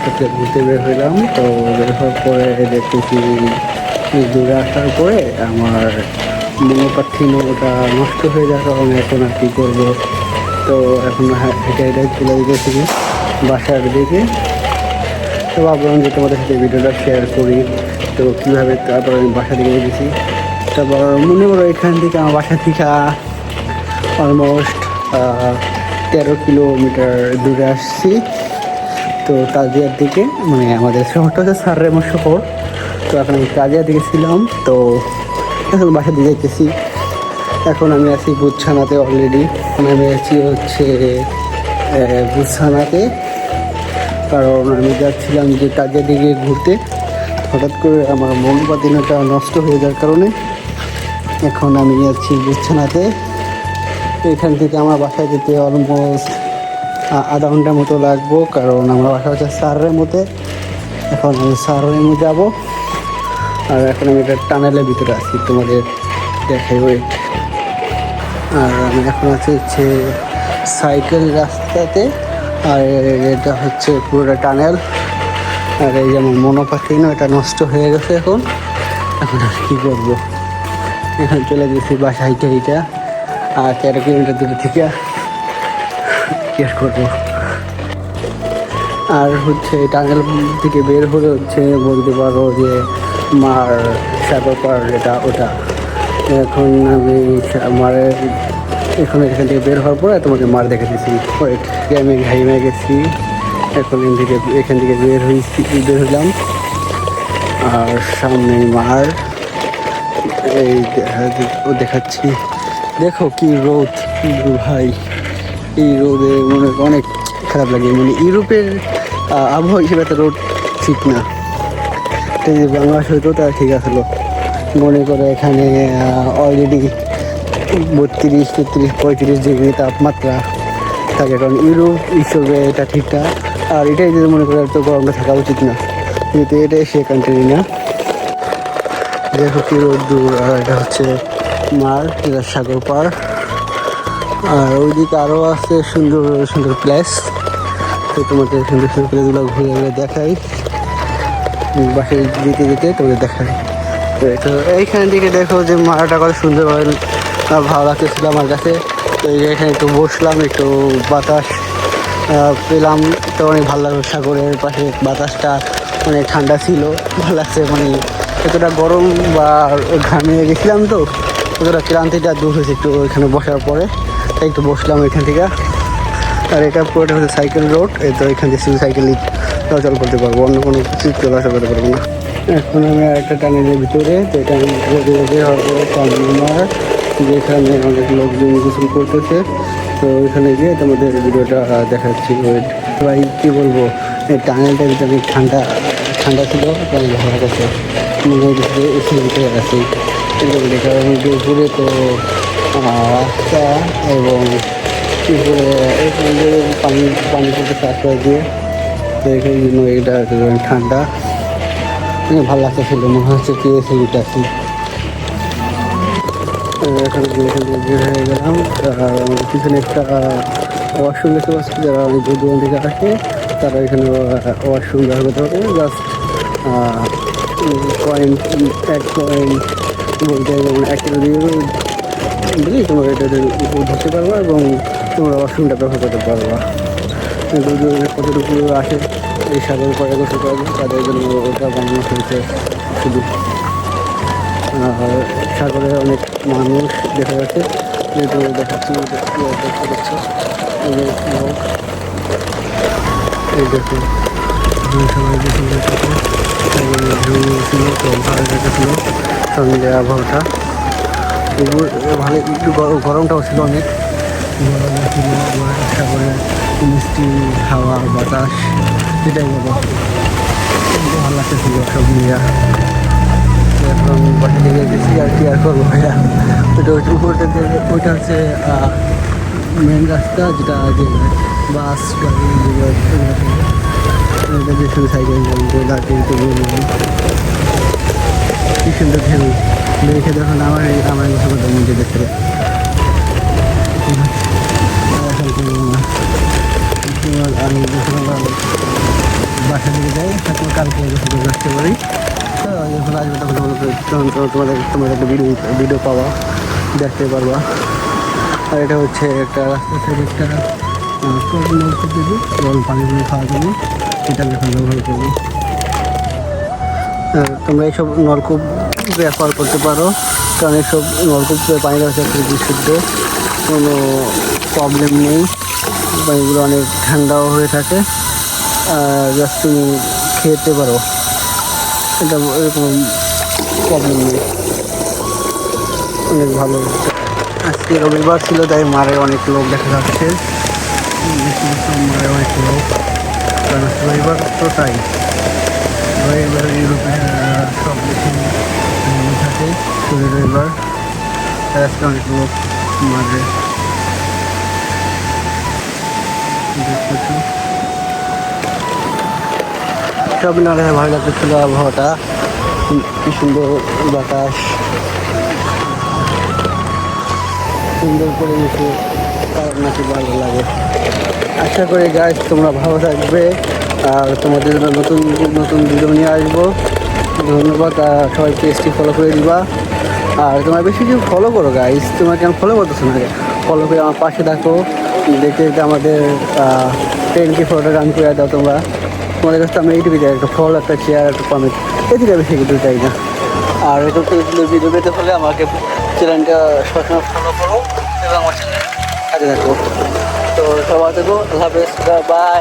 বাসা থেকে ঘুরতে বের হইলাম। তো বের হওয়ার পরে দেখতেছি দূরে আসার পরে আমার মনোপাথিনটা নষ্ট হয়ে যাওয়ার কারণে এখন আর কী করবো। তো এখন হেঁটে হেঁটে চলে গেছি বাসার দিকে। তো ভাবলাম যে তোমাদের সাথে ভিডিওটা শেয়ার করি। তো কীভাবে তারপর আমি বাসা থেকে গেছি, তারপর মনে করো এখান থেকে আমার বাসা থেকে অলমোস্ট 13 কিলোমিটার দূরে আসছি। তো তাজিয়ার দিকে, মানে আমাদের শহরটা হচ্ছে সাররেমো শহর। তো এখন আমি তাজিয়ার দিকে ছিলাম, তো এখন বাসা দিয়ে যাইতেছি। এখন আমি আছি বুচ্ছানাতে অলরেডি। আমি আছি হচ্ছে বুচ্ছানাতে, কারণ আমি যাচ্ছিলাম যে তাজিয়ার দিকে ঘুরতে। হঠাৎ করে আমার মনোপাতিনটা নষ্ট হয়ে যাওয়ার কারণে এখন আমি আছি বুচ্ছানাতে। এখান থেকে আমার বাসায় যেতে অলমোস্ট আধা ঘন্টার মতো লাগবো, কারণ আমার বাসা হচ্ছে সাররেমোতে। এখন আমি সাররেমো যাবো, আর এখন আমি একটা টানেলের ভিতরে আছি, তোমাদের দেখাই ওয়েট। আর আমি এখন আছি হচ্ছে সাইকেল রাস্তাতে, আর এটা হচ্ছে পুরোটা টানেল। আর এই যেমন মনোপাথিন এটা নষ্ট হয়ে গেছে। এখন এখন আর কী করবো, এখন চলে গেছি বাসা হাইটা হাইটা, আর 13 কিলোমিটার দূরে থেকে কি আর করবো। আর হচ্ছে টানেল থেকে বের হলে হচ্ছে বলতে পারো যে মার সাগর পার এটা ওটা। এখন আমি মারের এখন এখান থেকে বের হওয়ার পরে তোমাকে মার দেখে দিচ্ছি। ওয়েট, আমি ঘাইমে গেছি। এখন এখান থেকে বের হইলাম, আর সামনে মার এই দেখাচ্ছি। দেখো কি রোদ ভাই, এই রোদে মনে অনেক খারাপ লাগে। মানে ইউরোপের আবহাওয়া হিসেবে একটা রোদ ঠিক না। যদি বাংলাদেশ হইতো তা ঠিক আসলো। মনে করে এখানে অলরেডি 32, 33, 35 ডিগ্রি তাপমাত্রা থাকে, কারণ ইউরোপ হিসেবে এটা ঠিকঠাক। আর এটাই যদি মনে করে তো গরমটা থাকা উচিত না, কিন্তু এটাই সে কান্ট্রি না। দেখো কি রোদ দূর। আর এটা হচ্ছে মার, এটা সাগর পার। আর ওইদিকে আরও আছে সুন্দর সুন্দর প্লেস। তো তোমাদের সুন্দর সুন্দর প্লেসগুলো ঘুরে ঘুরে দেখাই, বাসায় যেতে যেতে তোমাদের দেখাই। তো এইখান থেকে দেখো যে মারাটা কত সুন্দর ভালো লাগতেছিল আমার কাছে। তো এখানে একটু বসলাম, একটু বাতাস পেলাম, তো অনেক ভালো লাগলো। সাগরের পাশে বাতাসটা অনেক ঠান্ডা ছিল, ভালো লাগছে। মানে এতটা গরম বা ঘামে গেছিলাম, তো এতটা ক্লান্তিটা দূর হয়েছে একটু এখানে বসার পরে। তাই একটু বসলাম এখান থেকে। আর এটা পুরোটা হচ্ছে সাইকেল রোড। এই তো এখান থেকে শুধু সাইকেলই চলাচল করতে পারবো, অন্য কোনো কিছু চলাচল করতে পারবো না। এখন আমি আরেকটা টানেলের ভিতরে। তো এটা আমি বের হওয়ার পরে টার্মিনার, যেখানে অনেক লোকজন গোসল করতেছে। তো ওইখানে গিয়ে তোমাদের ভিডিওটা দেখাচ্ছি। ভাই কী বলবো, এই টানেলটার ভিতরে অনেক ঠান্ডা ঠান্ডা ছিল, অনেক ভালো লাগছে। মনে হচ্ছে এসির ভিতরে আছি, কারণ উপরে তো রাস্তা এবং উপরে পানি পানি করতে আশ্রয় দিয়ে। তো এখানে জন্য এটা ঠান্ডা ভালো লাগতেছিল, মনে হচ্ছে কি এসির ভিতরে আছি। এখানে বের হয়ে গেলাম। আর আমাদের পিছনে একটা ওয়াশরুম দেখতে পাচ্ছি। যারা অনেক দূর দূরান্ত থেকে আসে তারা এখানে ওয়াশরুম ব্যবহার করতে পারবে। জাস্ট পয়েন্ট 1 পয়েন্ট বলতে, এবং 1 কিলো দিয়ে বুঝলি তোমরা এটা ধরতে পারবা এবং তোমরা ওয়াশরুমটা ব্যবহার করতে পারবা। দূর দূরে কতটুকু আসে এই সাগর পরে গোসল করা যায়, তাদের জন্য ওটা বানানো হয়েছে শুধু। আর সাগরে অনেক মানুষ দেখা যাচ্ছে, যেহেতু দেখাচ্ছি দেখতে পাচ্ছ। এই দেখুন সবাই ছিল, তো ভালো লেগেছিল সন্ধ্যে আবহাওয়াটা। ভালো একটু গরমটাও ছিল অনেক, ছিল। সাগরে মিষ্টি হাওয়া বাতাস, এটাই বলো ভালো লাগতেছিল সব মিলিয়া। এখন বাসা থেকে গেছি, আর কি আর করবো ভাইয়া। ওইটা হচ্ছে উপরটা, ওইটা হচ্ছে মেন রাস্তা, যেটা যে বাস গাড়ি যেগুলো দিয়ে শুধু সাইকেল লাঠি কি সুন্দর ঢেউ দেখে দেখুন। আমার গোসল করতে মন দেখতে আমি বাসা বাসার দিকে যাই, হয়তো কালকে ঘুরে আসতে পারি। তো যখন আসবে তখন তোমাদের একটা ভিডিও পাওয়া, দেখতে পারবা। আর এটা হচ্ছে একটা রাস্তা থেকে একটা নলকূপ দিবি গরম পানিগুলো খাওয়ার জন্য, এটা আমি এখন ব্যবহার করবো। তোমরা এইসব নলকূপ ব্যবহার করতে পারো, কারণ এইসব নলকূপ পানি দেওয়া খুব বিশুদ্ধ, কোনো প্রবলেম নেই। পানিগুলো অনেক ঠান্ডাও হয়ে থাকে, আর জাস্ট তুমি খেতে পারো, এটা এরকম প্রবলেম নেই, অনেক ভালো। আজকে রবিবার ছিল, তাই মারে অনেক লোক দেখা যাচ্ছে, মারে অনেক লোক, কারণ রবিবার তো তাই রবিবার ইউরোপে সব বেশি থাকে রবিবার, তাই আজকে অনেক লোক মারে। সব মিলে ভালো লাগতেছিল আবহাওয়াটা, কি সুন্দর বাতাস, সুন্দর করে গেছে, তার নাকি ভালো লাগে। আশা করি গাইজ তোমরা ভালো থাকবে, আর তোমাদের জন্য নতুন নতুন ভিডিও নিয়ে আসবো। ধন্যবাদ, আর সবাই পেজটি ফলো করে দিবা। আর তোমরা বেশি কিছু ফলো করো গাইজ, তোমরা কেন ফলো করতেছো না? ফলো করে আমার পাশে থাকো, দেখতে দেখতে আমাদের 10K ফলোটা রান করে দাও তোমরা। তোমাদের কাছে আমি এইটুকু চাই, একটা ফলো, একটা শেয়ার, একটা কমেন্ট, এদিকে বেশি কিছু চাই না। আর এরকম ভিডিও পেতে হলে আমাকে চ্যানেলটা সবসময় ফলো করো এবং আমার চ্যানেল কাজে থাকো। তো সবাই দেখো, আল্লাহ হাফেজ, বাই।